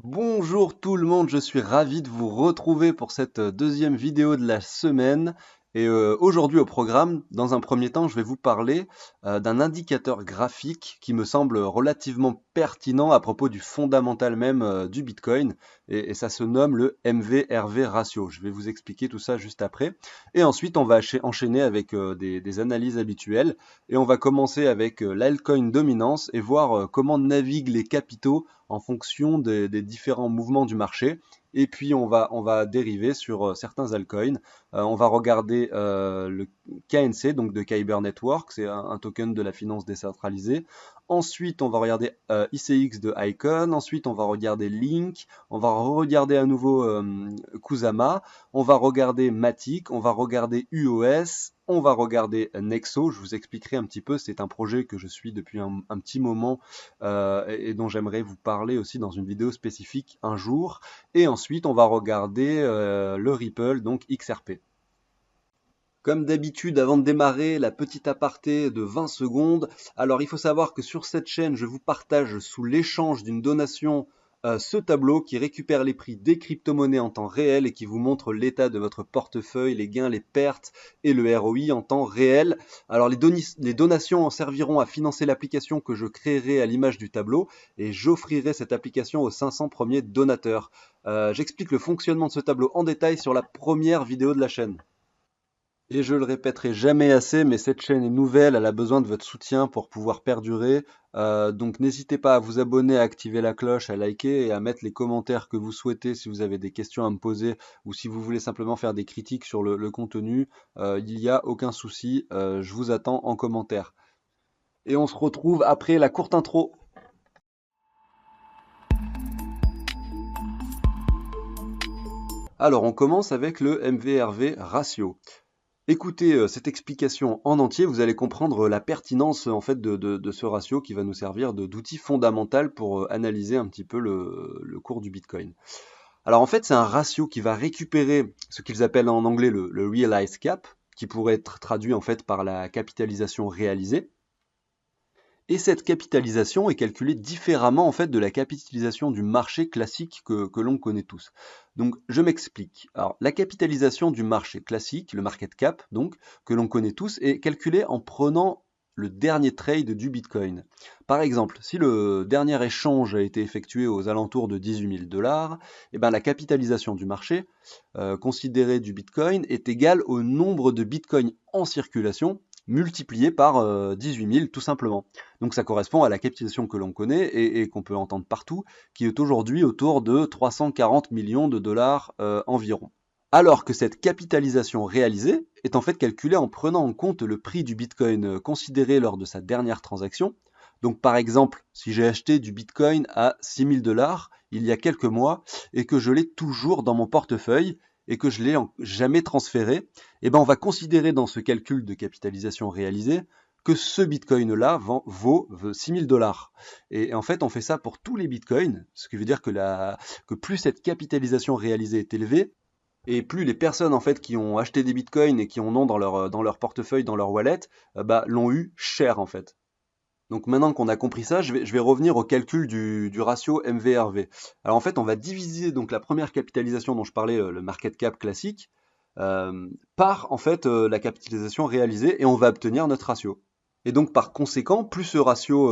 Bonjour tout le monde, je suis ravi de vous retrouver pour cette deuxième vidéo de la semaine. Aujourd'hui au programme, dans un premier temps, je vais vous parler d'un indicateur graphique qui me semble relativement pertinent à propos du fondamental même du Bitcoin. Et ça se nomme le MV-RV ratio. Je vais vous expliquer tout ça juste après. Et ensuite, on va enchaîner avec des analyses habituelles. Et on va commencer avec l'altcoin dominance et voir comment naviguent les capitaux en fonction des différents mouvements du marché. Et puis on va dériver sur certains altcoins. On va regarder le KNC, donc de Kyber Network, c'est un token de la finance décentralisée. Ensuite, on va regarder ICX de Icon. Ensuite, on va regarder Link. On va regarder à nouveau Kusama. On va regarder Matic. On va regarder UOS. On va regarder Nexo. Je vous expliquerai un petit peu. C'est un projet que je suis depuis un petit moment et dont j'aimerais vous parler aussi dans une vidéo spécifique un jour. Et ensuite, on va regarder le Ripple, donc XRP. Comme d'habitude, avant de démarrer, la petite aparté de 20 secondes. Alors, il faut savoir que sur cette chaîne, je vous partage sous l'échange d'une donation ce tableau qui récupère les prix des crypto-monnaies en temps réel et qui vous montre l'état de votre portefeuille, les gains, les pertes et le ROI en temps réel. Alors, les donations en serviront à financer l'application que je créerai à l'image du tableau et j'offrirai cette application aux 500 premiers donateurs. J'explique le fonctionnement de ce tableau en détail sur la première vidéo de la chaîne. Et je le répéterai jamais assez, mais cette chaîne est nouvelle, elle a besoin de votre soutien pour pouvoir perdurer. Donc n'hésitez pas à vous abonner, à activer la cloche, à liker et à mettre les commentaires que vous souhaitez si vous avez des questions à me poser ou si vous voulez simplement faire des critiques sur le contenu. Il n'y a aucun souci, je vous attends en commentaire. Et on se retrouve après la courte intro. Alors on commence avec le MVRV ratio. Écoutez cette explication en entier, vous allez comprendre la pertinence en fait de ce ratio qui va nous servir d'outil fondamental pour analyser un petit peu le cours du Bitcoin. Alors en fait, c'est un ratio qui va récupérer ce qu'ils appellent en anglais le realized cap, qui pourrait être traduit en fait par la capitalisation réalisée. Et cette capitalisation est calculée différemment en fait de la capitalisation du marché classique que l'on connaît tous. Donc je m'explique. Alors la capitalisation du marché classique, le market cap donc, que l'on connaît tous, est calculée en prenant le dernier trade du Bitcoin. Par exemple, si le dernier échange a été effectué aux alentours de 18 000 $, eh ben, la capitalisation du marché considérée du Bitcoin est égale au nombre de Bitcoins en circulation multiplié par 18 000 tout simplement. Donc ça correspond à la capitalisation que l'on connaît et qu'on peut entendre partout, qui est aujourd'hui autour de 340 millions de dollars environ. Alors que cette capitalisation réalisée est en fait calculée en prenant en compte le prix du Bitcoin considéré lors de sa dernière transaction. Donc par exemple, si j'ai acheté du Bitcoin à 6 000 $ il y a quelques mois et que je l'ai toujours dans mon portefeuille et que je ne l'ai jamais transféré, eh ben on va considérer dans ce calcul de capitalisation réalisée que ce Bitcoin-là vaut 6 000 $. Et en fait, on fait ça pour tous les Bitcoins, ce qui veut dire que plus cette capitalisation réalisée est élevée, et plus les personnes en fait qui ont acheté des bitcoins et qui en ont dans leur portefeuille, dans leur wallet, l'ont eu cher en fait. Donc maintenant qu'on a compris ça, je vais revenir au calcul du ratio MVRV. Alors en fait, on va diviser donc la première capitalisation dont je parlais, le market cap classique, par en fait la capitalisation réalisée et on va obtenir notre ratio. Et donc par conséquent, plus ce ratio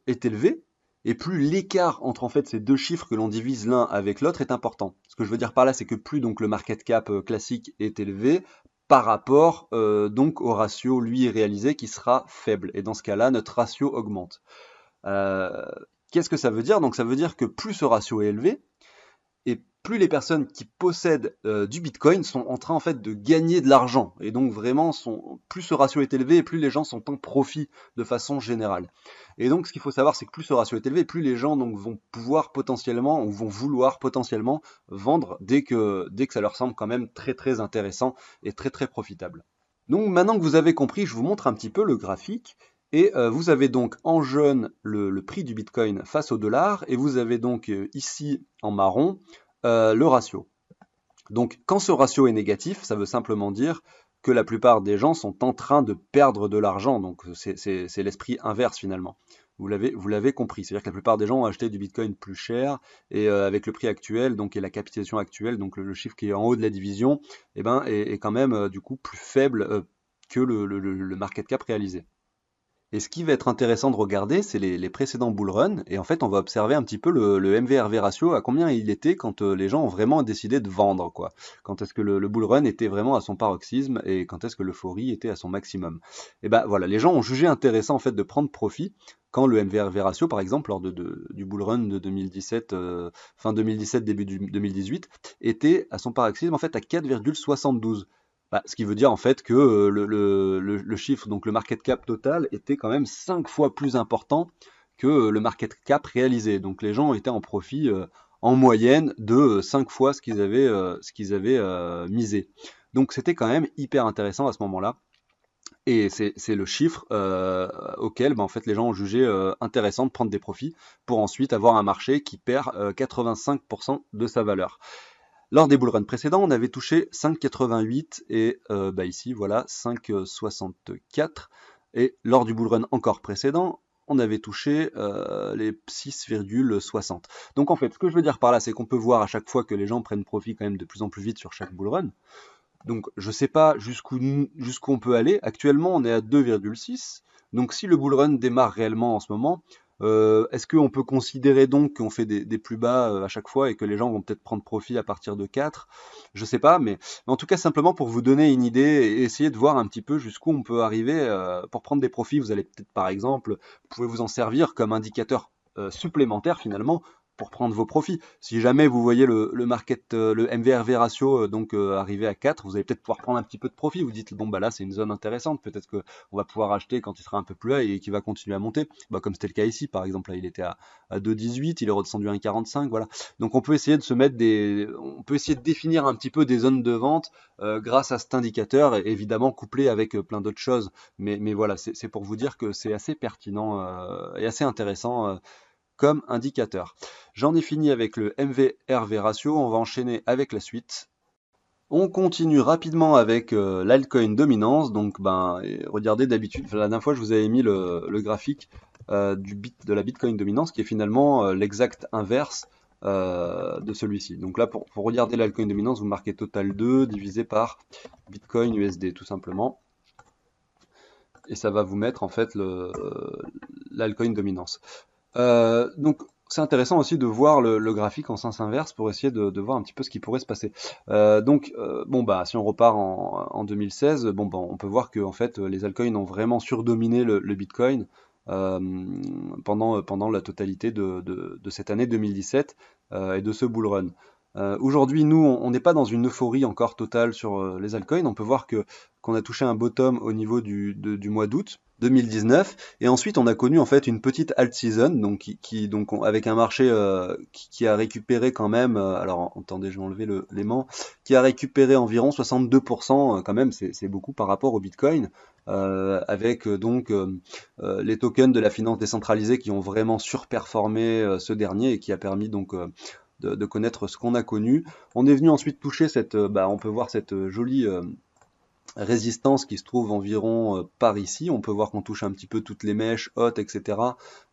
est élevé, et plus l'écart entre en fait ces deux chiffres que l'on divise l'un avec l'autre est important. Ce que je veux dire par là, c'est que plus donc le market cap classique est élevé par rapport donc au ratio lui réalisé qui sera faible. Et dans ce cas-là, notre ratio augmente. Euh, Qu'est-ce que ça veut dire? Donc ça veut dire que plus ce ratio est élevé, et plus les personnes qui possèdent du Bitcoin sont en train en fait de gagner de l'argent. Et donc vraiment, plus ce ratio est élevé, et plus les gens sont en profit de façon générale. Et donc ce qu'il faut savoir, c'est que plus ce ratio est élevé, plus les gens donc, vont pouvoir potentiellement, ou vont vouloir potentiellement vendre dès que ça leur semble quand même très très intéressant et très très profitable. Donc maintenant que vous avez compris, je vous montre un petit peu le graphique. Et vous avez donc en jaune le prix du Bitcoin face au dollar, et vous avez donc ici en marron le ratio. Donc quand ce ratio est négatif, ça veut simplement dire que la plupart des gens sont en train de perdre de l'argent, donc c'est l'esprit inverse finalement. Vous l'avez compris. C'est-à-dire que la plupart des gens ont acheté du Bitcoin plus cher et avec le prix actuel, donc et la capitalisation actuelle, donc le chiffre qui est en haut de la division, eh ben, est quand même du coup plus faible que le market cap réalisé. Et ce qui va être intéressant de regarder, c'est les précédents bull run. Et en fait, on va observer un petit peu le MV/RV ratio, à combien il était quand les gens ont vraiment décidé de vendre, quoi. Quand est-ce que le bull run était vraiment à son paroxysme et quand est-ce que l'euphorie était à son maximum. Et ben voilà, les gens ont jugé intéressant en fait de prendre profit quand le MV/RV ratio, par exemple, lors du bull run de 2017, fin 2017, début 2018, était à son paroxysme en fait à 4,72. Bah, ce qui veut dire en fait que le chiffre, donc le market cap total, était quand même 5 fois plus important que le market cap réalisé. Donc les gens étaient en profit en moyenne de 5 fois ce qu'ils avaient misé. Donc c'était quand même hyper intéressant à ce moment-là. Et c'est le chiffre auquel en fait, les gens ont jugé intéressant de prendre des profits pour ensuite avoir un marché qui perd 85% de sa valeur. Lors des bull runs précédents, on avait touché 5,88 et ici, voilà, 5,64. Et lors du bull run encore précédent, on avait touché les 6,60. Donc en fait, ce que je veux dire par là, c'est qu'on peut voir à chaque fois que les gens prennent profit quand même de plus en plus vite sur chaque bull run. Donc je ne sais pas jusqu'où on peut aller. Actuellement, on est à 2,6. Donc si le bull run démarre réellement en ce moment, est-ce qu'on peut considérer donc qu'on fait des plus bas à chaque fois et que les gens vont peut-être prendre profit à partir de 4? Je ne sais pas, mais en tout cas simplement pour vous donner une idée et essayer de voir un petit peu jusqu'où on peut arriver pour prendre des profits. Vous allez peut-être par exemple, vous pouvez vous en servir comme indicateur supplémentaire finalement pour prendre vos profits. Si jamais vous voyez le MV/RV ratio arriver à 4, vous allez peut-être pouvoir prendre un petit peu de profit. Vous dites bon bah là c'est une zone intéressante, peut-être que on va pouvoir acheter quand il sera un peu plus bas et qu'il va continuer à monter. Bah, comme c'était le cas ici par exemple, là il était à 2,18, il est redescendu à 1,45, voilà. Donc on peut essayer de on peut essayer de définir un petit peu des zones de vente grâce à cet indicateur, évidemment couplé avec plein d'autres choses. Mais voilà, c'est pour vous dire que c'est assez pertinent et assez intéressant comme indicateur. J'en ai fini avec le MV/RV ratio, on va enchaîner avec la suite. On continue rapidement avec l'altcoin dominance. Donc, regardez, d'habitude, la dernière fois, je vous avais mis le graphique de la Bitcoin dominance, qui est finalement l'exact inverse de celui-ci. Donc là, pour regarder l'altcoin dominance, vous marquez total 2 divisé par Bitcoin USD, tout simplement. Et ça va vous mettre en fait l'altcoin dominance. Donc c'est intéressant aussi de voir le graphique en sens inverse pour essayer de voir un petit peu ce qui pourrait se passer. Si on repart en 2016, on peut voir que en fait les altcoins ont vraiment surdominé le Bitcoin pendant la totalité de cette année 2017 et de ce bull run. Aujourd'hui, nous, on n'est pas dans une euphorie encore totale sur les altcoins. On peut voir qu'on a touché un bottom au niveau du mois d'août 2019 et ensuite on a connu en fait une petite alt season donc avec un marché qui a récupéré quand même alors attendez, je vais enlever l'aimant, qui a récupéré environ 62% quand même, c'est beaucoup par rapport au Bitcoin avec les tokens de la finance décentralisée qui ont vraiment surperformé ce dernier et qui a permis de connaître ce qu'on a connu. On est venu ensuite toucher on peut voir cette jolie résistance qui se trouve environ par ici. On peut voir qu'on touche un petit peu toutes les mèches hautes, etc.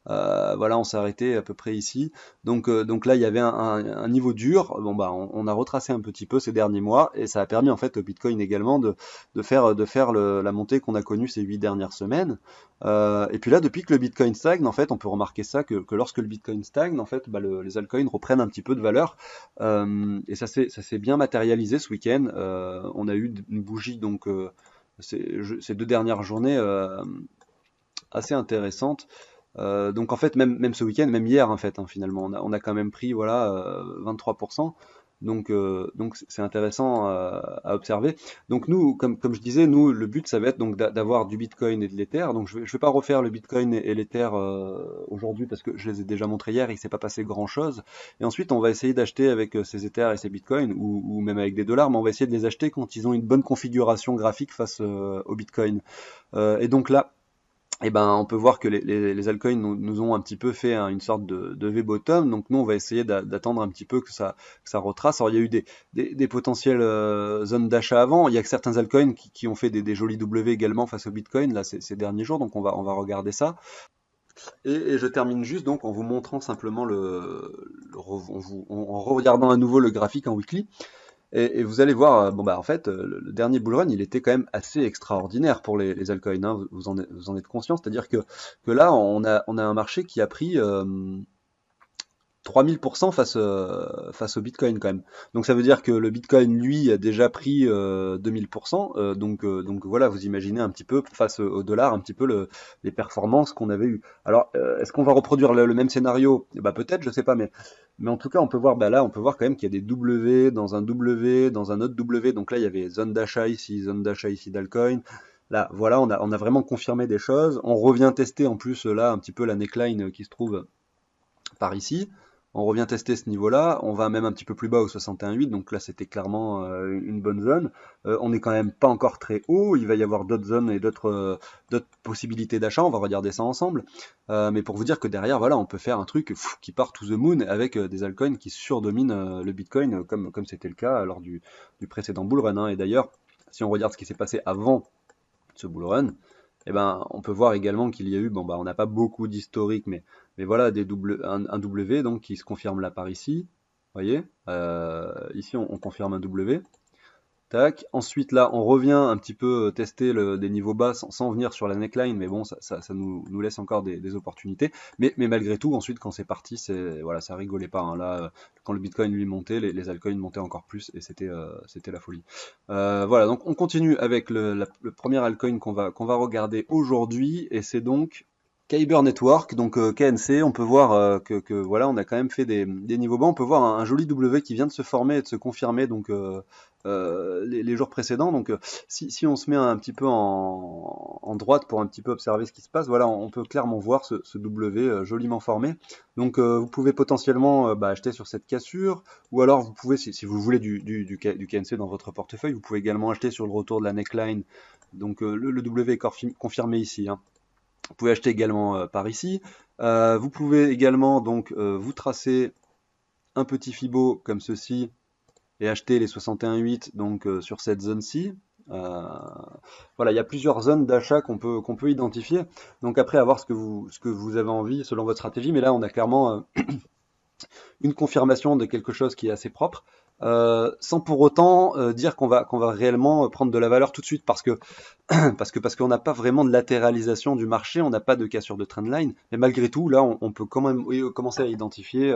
Voilà, on s'est arrêté à peu près ici. Donc là, il y avait un niveau dur. On a retracé un petit peu ces derniers mois et ça a permis en fait au Bitcoin également de faire la montée qu'on a connue ces 8 dernières semaines. Et puis là, depuis que le Bitcoin stagne, en fait, on peut remarquer ça que lorsque le Bitcoin stagne, en fait, les altcoins reprennent un petit peu de valeur. Et ça s'est bien matérialisé ce week-end. On a eu une bougie ces 2 dernières journées assez intéressantes. Donc en fait, même ce week-end, même hier, en fait, finalement, on a quand même pris 23%. Donc c'est intéressant à observer. Donc nous, comme je disais, nous, le but, ça va être donc d'avoir du Bitcoin et de l'Ether. Donc je vais pas refaire le Bitcoin et l'Ether aujourd'hui parce que je les ai déjà montrés hier, il s'est pas passé grand-chose. Et ensuite, on va essayer d'acheter avec ces Ethers et ces Bitcoins, ou même avec des dollars, mais on va essayer de les acheter quand ils ont une bonne configuration graphique face au Bitcoin. Et donc là, on peut voir que les altcoins nous ont un petit peu fait une sorte de V-bottom. Donc nous, on va essayer d'attendre un petit peu que ça retrace. Alors il y a eu des potentielles zones d'achat avant. Il y a que certains altcoins qui ont fait des jolis W également face au Bitcoin là ces derniers jours. Donc on va regarder ça. Et je termine juste donc en vous montrant simplement en regardant à nouveau le graphique en weekly. Et vous allez voir, bon bah en fait, le dernier bull run, il était quand même assez extraordinaire pour les altcoins, hein, vous en êtes conscient, c'est-à-dire que là, on a un marché qui a pris 3000% face au Bitcoin quand même. Donc ça veut dire que le Bitcoin, lui, a déjà pris 2000%. Donc voilà, vous imaginez un petit peu, face au dollar, un petit peu les performances qu'on avait eues. Alors, est-ce qu'on va reproduire le même scénario? Bah peut-être, je sais pas, mais en tout cas, on peut voir, bah là, on peut voir quand même qu'il y a des W dans un W, dans un autre W. Donc là, il y avait zone d'achat ici d'altcoin. Là, voilà, on a vraiment confirmé des choses. On revient tester en plus là un petit peu la neckline qui se trouve par ici. On revient tester ce niveau-là, on va même un petit peu plus bas au 61,8, donc là c'était clairement une bonne zone. On n'est quand même pas encore très haut, il va y avoir d'autres zones et d'autres possibilités d'achat, on va regarder ça ensemble. Mais pour vous dire que derrière, voilà, on peut faire un truc qui part to the moon avec des altcoins qui surdominent le Bitcoin, comme c'était le cas lors du précédent bull run, hein. Et d'ailleurs, si on regarde ce qui s'est passé avant ce bull run, eh ben, on peut voir également qu'il y a eu, bon bah on n'a pas beaucoup d'historique, mais voilà un W donc qui se confirme là par ici. Vous voyez, ici on confirme un W. Tac. Ensuite, là, on revient un petit peu tester des niveaux bas sans venir sur la neckline, mais bon, ça nous laisse encore des opportunités. Mais malgré tout, ensuite, quand c'est parti, voilà, ça rigolait pas, hein. Là, quand le Bitcoin lui montait, les altcoins montaient encore plus et c'était la folie. Voilà, donc on continue avec le premier altcoin qu'on va regarder aujourd'hui, et c'est donc Kyber Network, donc KNC. On peut voir que voilà, on a quand même fait des niveaux bas. On peut voir un joli W qui vient de se former et de se confirmer, donc les jours précédents. Donc si on se met un petit peu en droite pour un petit peu observer ce qui se passe, voilà, on peut clairement voir ce W joliment formé. Donc vous pouvez potentiellement acheter sur cette cassure, ou alors vous pouvez, si vous voulez du KNC dans votre portefeuille, vous pouvez également acheter sur le retour de la neckline. Donc le W est confirmé ici, hein. Vous pouvez acheter également par ici. Vous pouvez également donc vous tracer un petit Fibo comme ceci et acheter les 61,8 donc sur cette zone-ci. Euh, voilà, il y a plusieurs zones d'achat qu'on peut identifier. Donc après, à voir ce que vous avez envie selon votre stratégie. Mais là, on a clairement une confirmation de quelque chose qui est assez propre, sans pour autant dire qu'on va réellement prendre de la valeur tout de suite, parce qu'on n'a pas vraiment de latéralisation du marché, on n'a pas de cassure de trendline, mais malgré tout, là, on peut quand même commencer à identifier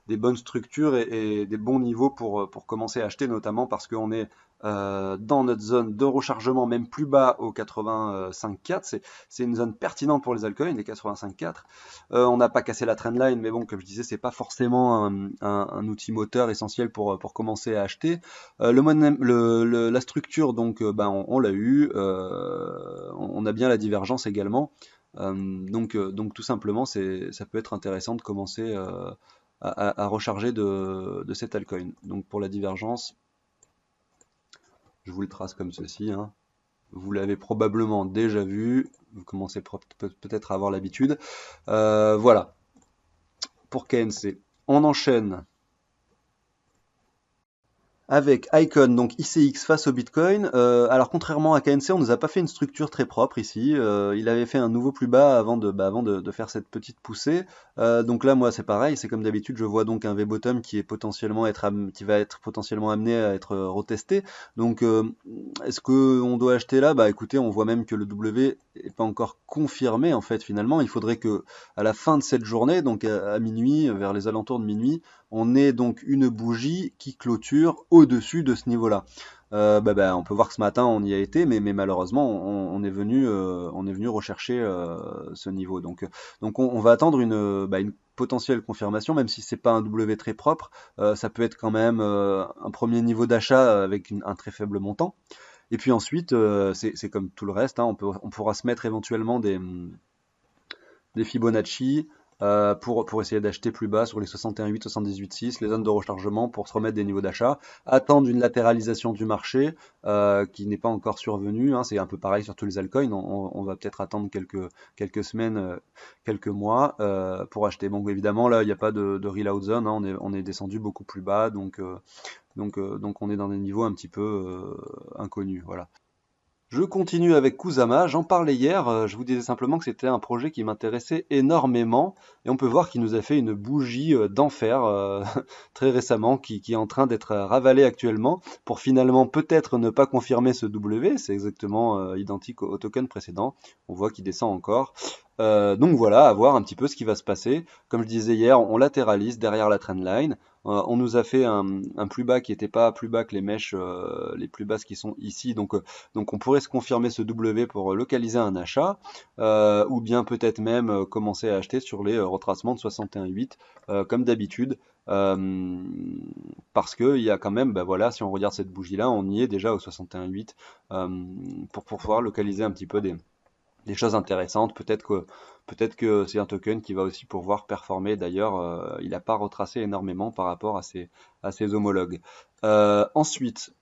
des bonnes structures et des bons niveaux pour commencer à acheter, notamment parce qu'on est dans notre zone de rechargement, même plus bas au 85,4. C'est une zone pertinente pour les altcoins, les 85,4. On n'a pas cassé la trendline, mais bon, comme je disais, c'est pas forcément un outil moteur essentiel pour commencer à acheter. La structure, donc, on l'a eu. On a bien la divergence également. Donc tout simplement, ça peut être intéressant de commencer à recharger de cet altcoin. Donc pour la divergence, je vous le trace comme ceci, hein. Vous l'avez probablement déjà vu, vous commencez peut-être à avoir l'habitude. Voilà, pour KNC. On enchaîne avec Icon, donc ICX face au Bitcoin. Alors contrairement à KNC, on nous a pas fait une structure très propre ici. Il avait fait un nouveau plus bas avant de faire cette petite poussée. Donc là, moi, c'est pareil. C'est comme d'habitude, je vois donc un V-bottom qui va être potentiellement amené à être retesté. Donc, est-ce que on doit acheter là? Bah, écoutez, on voit même que le W est pas encore confirmé en fait. Finalement, il faudrait que à la fin de cette journée, donc à minuit, vers les alentours de minuit, on ait donc une bougie qui clôture au-dessus de ce niveau-là. On peut voir que ce matin on y a été, mais malheureusement on est venu rechercher ce niveau. Donc on va attendre une potentielle confirmation, même si c'est pas un W très propre. Ça peut être quand même un premier niveau d'achat avec un très faible montant. Et puis ensuite, c'est comme tout le reste, hein, on pourra se mettre éventuellement des Fibonacci pour essayer d'acheter plus bas sur les 61,8, 78,6, les zones de rechargement pour se remettre des niveaux d'achat, attendre une latéralisation du marché qui n'est pas encore survenue, hein. C'est un peu pareil sur tous les altcoins, on va peut-être attendre quelques semaines, quelques mois pour acheter. Bon, évidemment, là, il n'y a pas de reload zone, hein. On est descendu beaucoup plus bas, donc on est dans des niveaux un petit peu inconnus. Voilà. Je continue avec Kusama, j'en parlais hier, je vous disais simplement que c'était un projet qui m'intéressait énormément et on peut voir qu'il nous a fait une bougie d'enfer très récemment qui est en train d'être ravalée actuellement pour finalement peut-être ne pas confirmer ce W, c'est exactement identique au token précédent, on voit qu'il descend encore. Donc voilà, à voir un petit peu ce qui va se passer. Comme je disais hier, on latéralise derrière la trendline. On nous a fait un plus bas qui n'était pas plus bas que les mèches les plus basses qui sont ici, donc on pourrait se confirmer ce W pour localiser un achat, ou bien peut-être même commencer à acheter sur les retracements de 61,8 comme d'habitude. euh, Parce que il y a quand même, bah voilà, si on regarde cette bougie-là, on y est déjà au 61,8 pour pouvoir localiser un petit peu des choses intéressantes. Peut-être que c'est un token qui va aussi pouvoir performer. D'ailleurs, il n'a pas retracé énormément par rapport à ses homologues. Ensuite,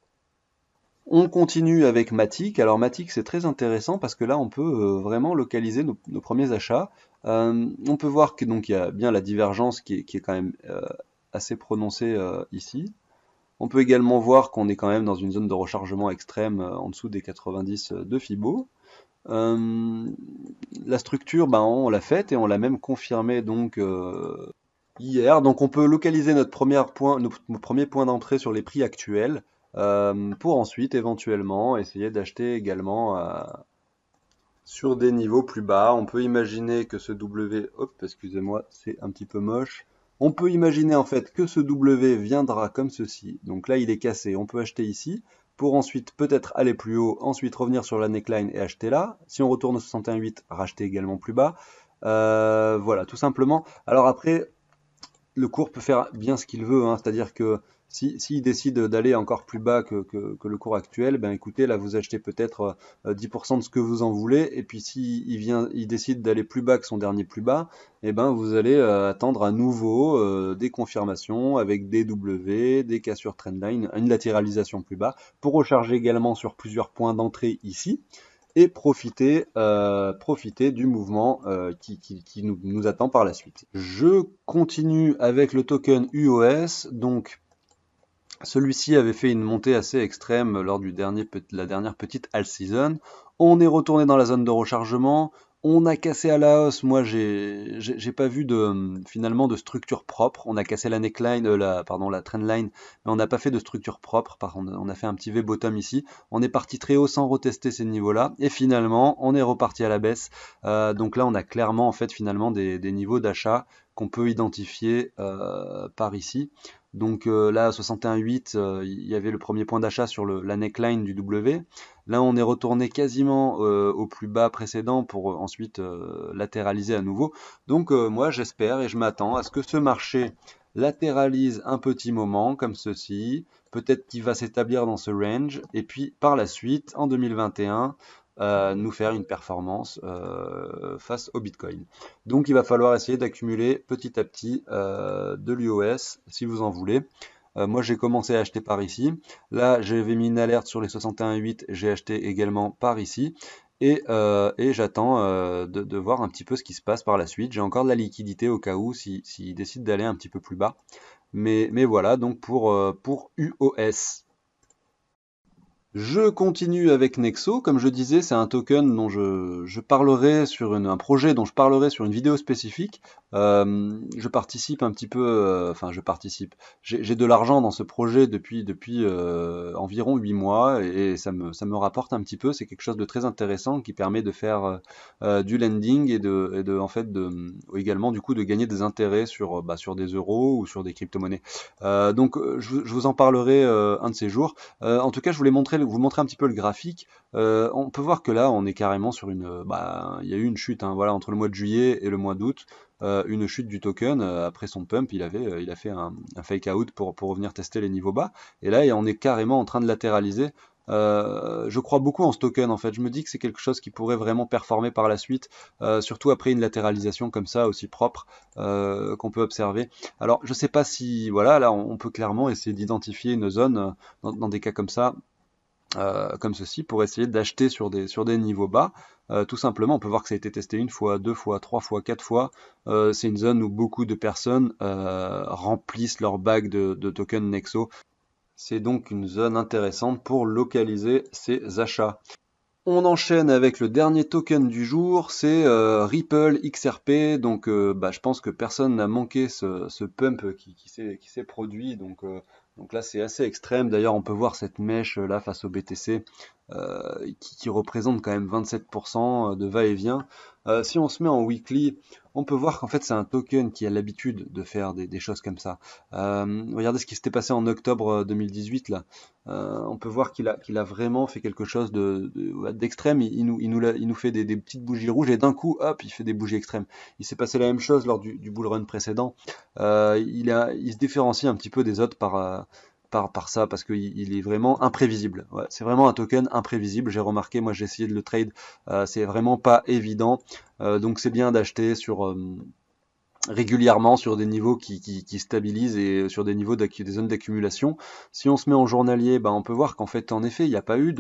on continue avec Matic. Alors Matic, c'est très intéressant parce que là, on peut vraiment localiser nos premiers achats. On peut voir que donc il y a bien la divergence qui est quand même assez prononcée ici. On peut également voir qu'on est quand même dans une zone de rechargement extrême en dessous des 90 de Fibo. Euh, la structure, ben, on l'a faite et on l'a même confirmée donc hier. Donc on peut localiser nos premiers points d'entrée sur les prix actuels pour ensuite éventuellement essayer d'acheter également sur des niveaux plus bas. On peut imaginer que ce W, hop, excusez-moi, c'est un petit peu moche. On peut imaginer en fait que ce W viendra comme ceci. Donc là, il est cassé. On peut acheter ici pour ensuite peut-être aller plus haut, ensuite revenir sur la neckline et acheter là. Si on retourne au 61,8, racheter également plus bas. Voilà, tout simplement. Alors après, le cours peut faire bien ce qu'il veut, hein, c'est-à-dire que s'il décide d'aller encore plus bas que le cours actuel, ben écoutez, là vous achetez peut-être 10% de ce que vous en voulez, et puis il décide d'aller plus bas que son dernier plus bas, et ben vous allez attendre à nouveau des confirmations avec des W, des cassures trendline, une latéralisation plus bas, pour recharger également sur plusieurs points d'entrée ici et profiter du mouvement qui nous attend par la suite. Je continue avec le token UOS. Donc, celui-ci avait fait une montée assez extrême lors la dernière petite all season. On est retourné dans la zone de rechargement. On a cassé à la hausse. Moi, j'ai pas vu finalement de structure propre. On a cassé la neckline, la trendline, mais on n'a pas fait de structure propre. Par contre, on a fait un petit V-bottom ici. On est parti très haut sans retester ces niveaux-là. Et finalement, on est reparti à la baisse. Donc là, on a clairement en fait finalement des niveaux d'achat qu'on peut identifier par ici. Donc là, à 61,8, il y avait le premier point d'achat sur la neckline du W. Là, on est retourné quasiment au plus bas précédent pour ensuite latéraliser à nouveau. Donc moi, j'espère et je m'attends à ce que ce marché latéralise un petit moment comme ceci. Peut-être qu'il va s'établir dans ce range. Et puis par la suite, en 2021, nous faire une performance face au Bitcoin. Donc il va falloir essayer d'accumuler petit à petit de l'UOS si vous en voulez. Moi j'ai commencé à acheter par ici. Là j'avais mis une alerte sur les 61,8, j'ai acheté également par ici. Et j'attends de voir un petit peu ce qui se passe par la suite. J'ai encore de la liquidité au cas où s'il décide d'aller un petit peu plus bas. Mais voilà donc pour UOS. Je continue avec Nexo. Comme je disais, c'est un token dont je parlerai un projet dont je parlerai sur une vidéo spécifique. Je participe un petit peu, enfin je participe. J'ai de l'argent dans ce projet depuis environ 8 mois et ça me rapporte un petit peu. C'est quelque chose de très intéressant qui permet de faire du lending et en fait également du coup de gagner des intérêts sur des euros ou sur des crypto-monnaies. Donc je vous en parlerai un de ces jours. En tout cas, je voulais vous montrer un petit peu le graphique. On peut voir que là, on est carrément sur il y a eu une chute, hein, voilà, entre le mois de juillet et le mois d'août, une chute du token. Après son pump, il a fait un fake out pour revenir tester les niveaux bas. Et là, on est carrément en train de latéraliser. Je crois beaucoup en ce token en fait. Je me dis que c'est quelque chose qui pourrait vraiment performer par la suite, surtout après une latéralisation comme ça aussi propre qu'on peut observer. Alors, je sais pas si, voilà, là, on peut clairement essayer d'identifier une zone dans des cas comme ça, comme ceci, pour essayer d'acheter sur des niveaux bas. Tout simplement, on peut voir que ça a été testé une fois, deux fois, trois fois, quatre fois. C'est une zone où beaucoup de personnes remplissent leur bague de tokens Nexo. C'est donc une zone intéressante pour localiser ces achats. On enchaîne avec le dernier token du jour, c'est Ripple XRP. Donc je pense que personne n'a manqué ce pump qui s'est produit. Donc là c'est assez extrême. D'ailleurs on peut voir cette mèche là face au BTC qui représente quand même 27% de va-et-vient. Si on se met en weekly, on peut voir qu'en fait c'est un token qui a l'habitude de faire des choses comme ça. Regardez ce qui s'était passé en octobre 2018 là. On peut voir qu'il a vraiment fait quelque chose d'extrême. Il nous fait des petites bougies rouges et d'un coup, hop, il fait des bougies extrêmes. Il s'est passé la même chose lors du bull run précédent. Il se différencie un petit peu des autres par ça, parce qu'il est vraiment imprévisible. Ouais, c'est vraiment un token imprévisible. J'ai remarqué, moi j'ai essayé de le trade, c'est vraiment pas évident. Donc c'est bien d'acheter régulièrement sur des niveaux qui stabilisent et sur des niveaux des zones d'accumulation. Si on se met en journalier, on peut voir qu'en fait, en effet, il n'y a pas eu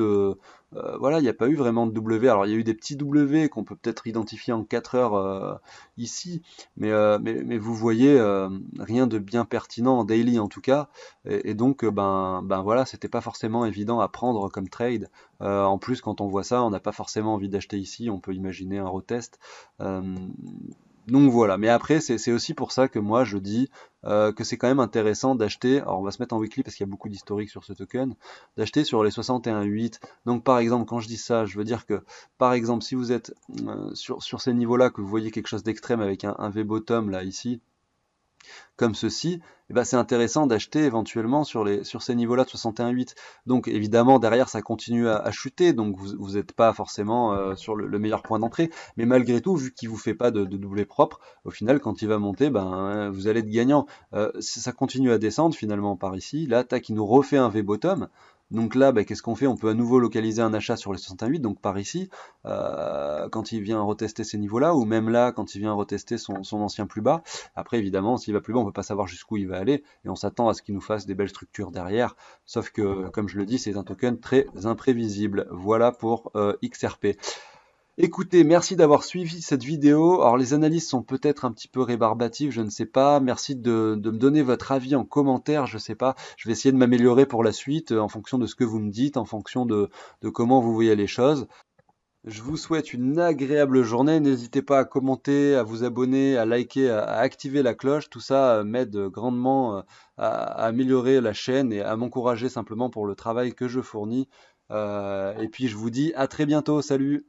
voilà, il n'y a pas eu vraiment de W. Alors, il y a eu des petits W qu'on peut peut-être identifier en 4 heures ici, mais vous voyez, rien de bien pertinent en daily en tout cas. Et donc, voilà, c'était pas forcément évident à prendre comme trade. En plus, quand on voit ça, on n'a pas forcément envie d'acheter ici. On peut imaginer un retest. Euh, donc voilà, mais après c'est aussi pour ça que moi je dis que c'est quand même intéressant d'acheter, alors on va se mettre en weekly parce qu'il y a beaucoup d'historique sur ce token, d'acheter sur les 61,8. Donc par exemple quand je dis ça, je veux dire que par exemple si vous êtes sur ces niveaux-là, que vous voyez quelque chose d'extrême avec un V-bottom là ici, comme ceci, eh ben, c'est intéressant d'acheter éventuellement sur ces niveaux-là de 61,8. Donc évidemment, derrière, ça continue à chuter, donc vous n'êtes pas forcément sur le meilleur point d'entrée. Mais malgré tout, vu qu'il ne vous fait pas de doublé propre, au final, quand il va monter, vous allez être gagnant. Si ça continue à descendre finalement par ici, là, tac, il nous refait un V-bottom. Donc là, qu'est-ce qu'on fait? On peut à nouveau localiser un achat sur les 68, donc par ici, quand il vient retester ces niveaux-là, ou même là, quand il vient retester son ancien plus bas. Après, évidemment, s'il va plus bas, on peut pas savoir jusqu'où il va aller, et on s'attend à ce qu'il nous fasse des belles structures derrière. Sauf que, comme je le dis, c'est un token très imprévisible. Voilà pour XRP. Écoutez, merci d'avoir suivi cette vidéo. Alors les analyses sont peut-être un petit peu rébarbatives, je ne sais pas. Merci de me donner votre avis en commentaire, je ne sais pas. Je vais essayer de m'améliorer pour la suite en fonction de ce que vous me dites, en fonction de comment vous voyez les choses. Je vous souhaite une agréable journée. N'hésitez pas à commenter, à vous abonner, à liker, à activer la cloche. Tout ça m'aide grandement à améliorer la chaîne et à m'encourager simplement pour le travail que je fournis. Et puis je vous dis à très bientôt. Salut!